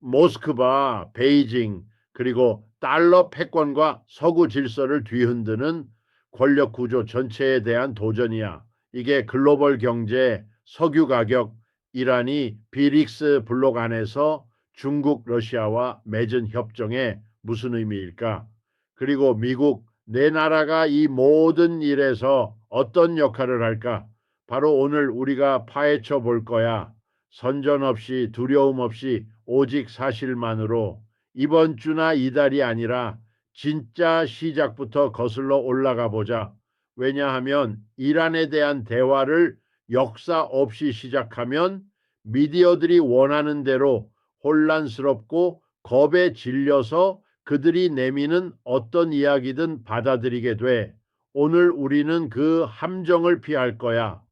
모스크바, 베이징, 그리고 달러 패권과 서구 질서를 뒤흔드는 권력 구조 전체에 대한 도전이야. 이게 글로벌 경제, 석유 가격, 이란이 비릭스 블록 안에서 중국, 러시아와 맺은 협정에 무슨 의미일까? 그리고 미국, 내 나라가 이 모든 일에서 어떤 역할을 할까? 바로 오늘 우리가 파헤쳐 볼 거야. 선전 없이 두려움 없이 오직 사실만으로 이번 주나 이달이 아니라 진짜 시작부터 거슬러 올라가 보자. 왜냐하면 이란에 대한 대화를 역사 없이 시작하면 미디어들이 원하는 대로 혼란스럽고 겁에 질려서 그들이 내미는 어떤 이야기든 받아들이게 돼. 오늘 우리는 그 함정을 피할 거야.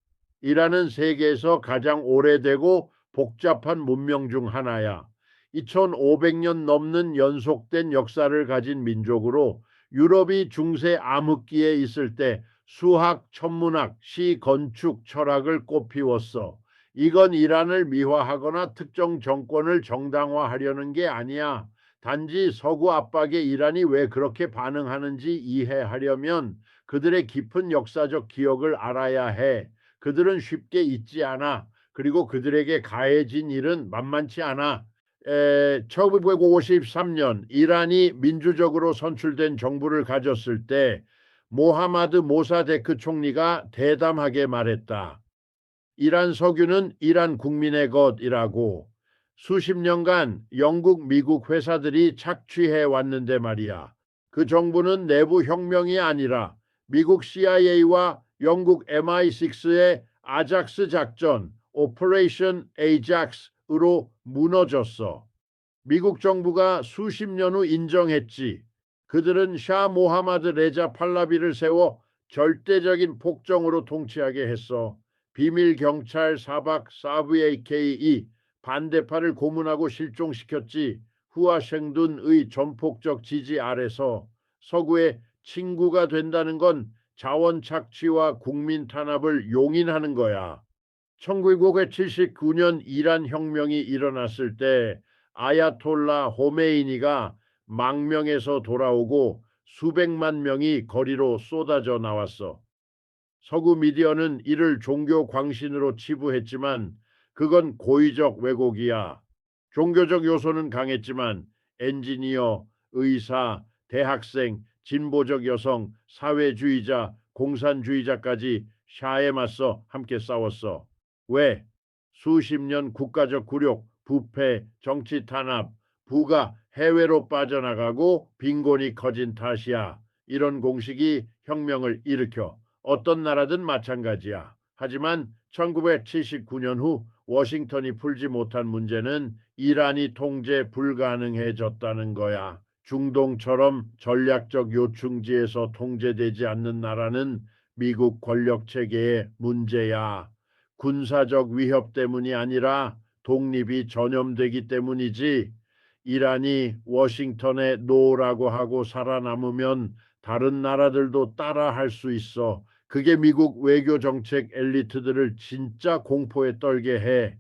이란은 세계에서 가장 오래되고 복잡한 문명 중 하나야. 2500년 넘는 연속된 역사를 가진 민족으로 유럽이 중세 암흑기에 있을 때 수학, 천문학, 시, 건축, 철학을 꽃피웠어. 이건 이란을 미화하거나 특정 정권을 정당화하려는 게 아니야. 단지 서구 압박에 이란이 왜 그렇게 반응하는지 이해하려면 그들의 깊은 역사적 기억을 알아야 해. 그들은 쉽게 잊지 않아. 그리고 그들에게 가해진 일은 만만치 않아. 1953년 이란이 민주적으로 선출된 정부를 가졌을 때 모하마드 모사데크 총리가 대담하게 말했다. 이란 석유는 이란 국민의 것이라고. 수십 년간 영국, 미국 회사들이 착취해 왔는데 말이야. 그 정부는 내부 혁명이 아니라 미국 CIA와 영국 MI6의 아작스 작전, 오퍼레이션 에이작스로 무너졌어. 미국 정부가 수십 년 후 인정했지. 그들은 샤 모하마드 레자 팔라비를 세워 절대적인 폭정으로 통치하게 했어. 비밀 경찰 사박 사브에이케이 반대파를 고문하고 실종시켰지. 후아셴둔의 전폭적 지지 아래서 서구의 친구가 된다는 건 자원 착취와 국민 탄압을 용인하는 거야. 1979년 이란 혁명이 일어났을 때 아야톨라 호메이니가 망명에서 돌아오고 수백만 명이 거리로 쏟아져 나왔어. 서구 미디어는 이를 종교 광신으로 치부했지만 그건 고의적 왜곡이야. 종교적 요소는 강했지만 엔지니어, 의사, 대학생, 진보적 여성, 사회주의자, 공산주의자까지 샤에 맞서 함께 싸웠어. 왜? 수십 년 국가적 굴욕, 부패, 정치 탄압, 부가 해외로 빠져나가고 빈곤이 커진 탓이야. 이런 공식이 혁명을 일으켜. 어떤 나라든 마찬가지야. 하지만 1979년 후 워싱턴이 풀지 못한 문제는 이란이 통제 불가능해졌다는 거야. 중동처럼 전략적 요충지에서 통제되지 않는 나라는 미국 권력 체계의 문제야. 군사적 위협 때문이 아니라 독립이 전염되기 때문이지. 이란이 워싱턴에 노라고 하고 살아남으면 다른 나라들도 따라 할 수 있어. 그게 미국 외교 정책 엘리트들을 진짜 공포에 떨게 해.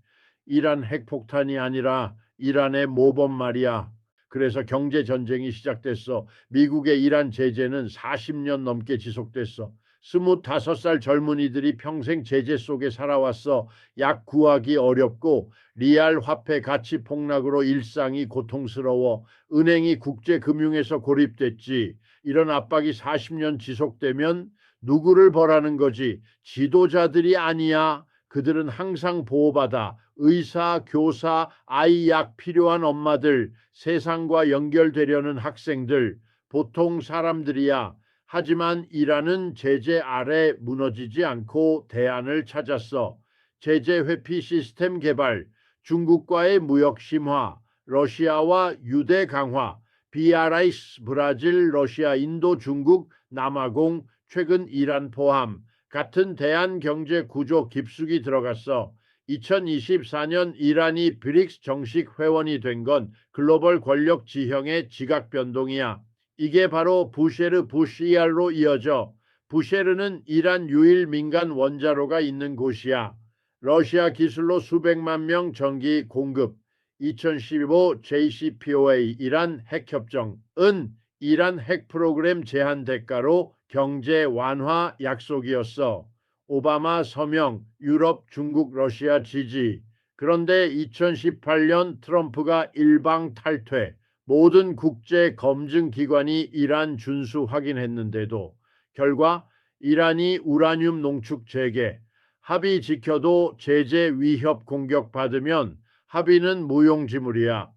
이란 핵폭탄이 아니라 이란의 모범 말이야. 그래서 경제 전쟁이 시작됐어. 미국의 이란 제재는 40년 넘게 지속됐어. 25살 젊은이들이 평생 제재 속에 살아왔어. 약 구하기 어렵고 리알 화폐 가치 폭락으로 일상이 고통스러워. 은행이 국제금융에서 고립됐지. 이런 압박이 40년 지속되면 누구를 벌하는 거지? 지도자들이 아니야. 그들은 항상 보호받아. 의사, 교사, 아이 약 필요한 엄마들, 세상과 연결되려는 학생들, 보통 사람들이야. 하지만 이란은 제재 아래 무너지지 않고 대안을 찾았어. 제재 회피 시스템 개발, 중국과의 무역 심화, 러시아와 유대 강화, BRICS, 브라질, 러시아, 인도, 중국, 남아공, 최근 이란 포함 같은 대한 경제 구조 깊숙이 들어갔어. 2024년 이란이 브릭스 정식 회원이 된 건 글로벌 권력 지형의 지각 변동이야. 이게 바로 부셰르 부시알로 이어져. 부셰르는 이란 유일 민간 원자로가 있는 곳이야. 러시아 기술로 수백만 명 전기 공급. 2015 JCPOA 이란 핵협정은 이란 핵 프로그램 제한 대가로 경제 완화 약속이었어. 오바마 서명, 유럽, 중국, 러시아 지지. 그런데 2018년 트럼프가 일방 탈퇴, 모든 국제 검증 기관이 이란 준수 확인했는데도 결과 이란이 우라늄 농축 재개, 합의 지켜도 제재 위협 공격받으면 합의는 무용지물이야.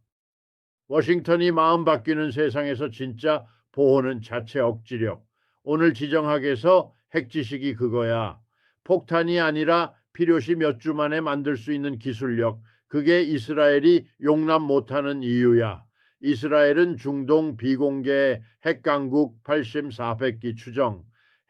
워싱턴이 마음 바뀌는 세상에서 진짜 보호는 자체 억지력. 오늘 지정학에서 핵지식이 그거야. 폭탄이 아니라 필요시 몇 주 만에 만들 수 있는 기술력. 그게 이스라엘이 용납 못하는 이유야. 이스라엘은 중동 비공개 핵강국 80, 400기 추정,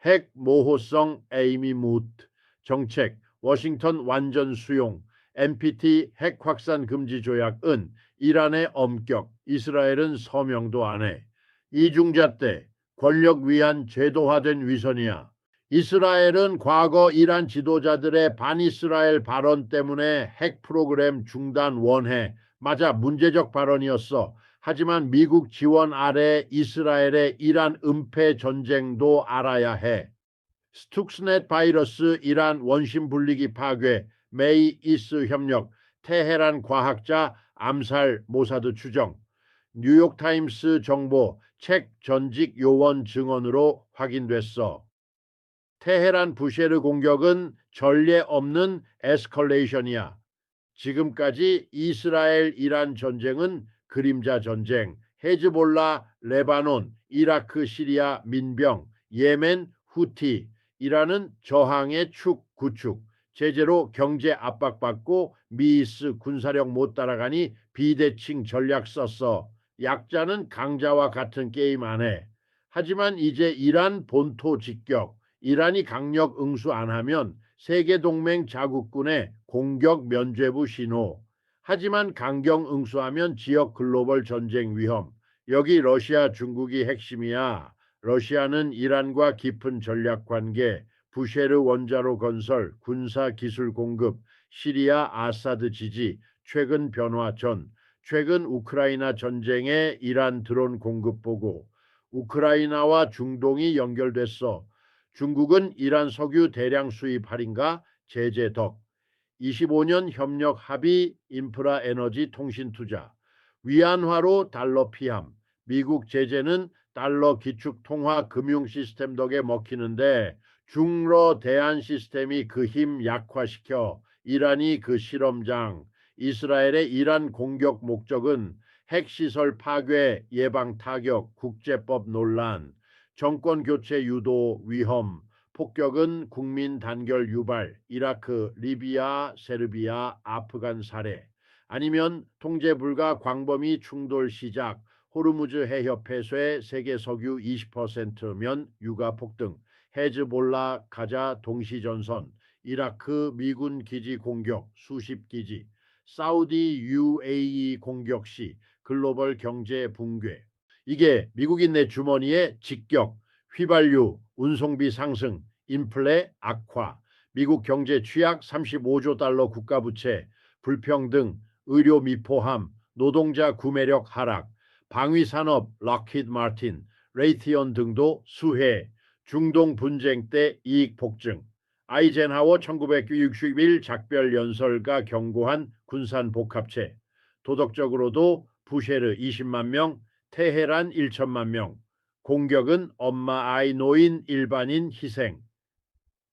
핵 모호성 에이미 무트 정책, 워싱턴 완전 수용, NPT 핵 확산 금지 조약은 이란의 엄격, 이스라엘은 서명도 안 해. 이중잣 대 권력 위한 제도화된 위선이야. 이스라엘은 과거 이란 지도자들의 반이스라엘 발언 때문에 핵 프로그램 중단 원해. 맞아, 문제적 발언이었어. 하지만 미국 지원 아래 이스라엘의 이란 은폐 전쟁도 알아야 해. 스툭스넷 바이러스, 이란 원심 분리기 파괴, 메이이스 협력, 테헤란 과학자 암살 모사드 추정, 뉴욕타임스 정보, 책 전직 요원 증언으로 확인됐어. 테헤란 부셰르 공격은 전례 없는 에스컬레이션이야. 지금까지 이스라엘 이란 전쟁은 그림자 전쟁, 헤즈볼라, 레바논, 이라크, 시리아 민병, 예멘, 후티, 이란은 저항의 축 구축, 제재로 경제 압박받고 미이스 군사력 못 따라가니 비대칭 전략 썼어. 약자는 강자와 같은 게임 안 해. 하지만 이제 이란 본토 직격, 이란이 강력 응수 안 하면 세계동맹 자국군의 공격 면죄부 신호. 하지만 강경 응수하면 지역 글로벌 전쟁 위험. 여기 러시아 중국이 핵심이야. 러시아는 이란과 깊은 전략 관계, 부셰르 원자로 건설, 군사 기술 공급, 시리아 아사드 지지, 최근 변화 전, 최근 우크라이나 전쟁에 이란 드론 공급 보고, 우크라이나와 중동이 연결됐어. 중국은 이란 석유 대량 수입 할인과 제재 덕, 25년 협력 합의, 인프라 에너지 통신 투자, 위안화로 달러 피함, 미국 제재는 달러 기축 통화 금융 시스템 덕에 먹히는데 중러 대안 시스템이 그 힘 약화시켜 이란이 그 실험장, 이스라엘의 이란 공격 목적은 핵시설 파괴, 예방 타격, 국제법 논란, 정권 교체 유도 위험, 폭격은 국민 단결 유발, 이라크, 리비아, 세르비아, 아프간 사례, 아니면 통제 불가 광범위 충돌 시작, 호르무즈 해협 폐쇄, 세계 석유 20%면 유가 폭등, 헤즈볼라 가자 동시전선, 이라크 미군 기지 공격 수십 기지, 사우디 UAE 공격 시 글로벌 경제 붕괴. 이게 미국인내 주머니에 직격, 휘발유, 운송비 상승, 인플레 악화, 미국 경제 취약 35조 달러 국가부채, 불평등, 의료 미포함, 노동자 구매력 하락, 방위산업 락히드 마틴, 레이티언 등도 수해, 중동 분쟁 때 이익 폭증, 아이젠하워 1961 작별 연설가 경고한 군산 복합체, 도덕적으로도 부셰르 20만 명, 테헤란 1천만 명, 공격은 엄마 아이 노인 일반인 희생.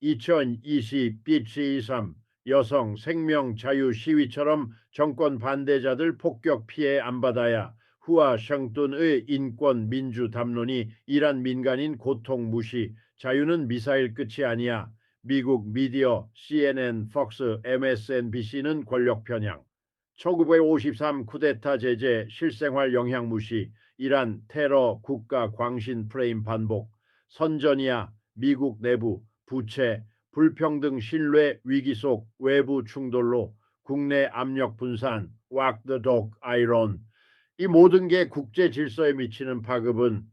2020 BC23 여성 생명 자유 시위처럼 정권 반대자들 폭격 피해 안 받아야 후아 샹tun의 인권 민주 담론이 이란 민간인 고통 무시, 자유는 미사일 끝이 아니야. 미국 미디어 CNN, 폭스, MSNBC는 권력 편향. 1953 쿠데타 제재 실생활 영향 무시, 이란 테러 국가 광신 프레임 반복, 선전이야 미국 내부 부채, 불평등 신뢰 위기 속 외부 충돌로 국내 압력 분산, walk the dog, iron. 이 모든 게 국제 질서에 미치는 파급은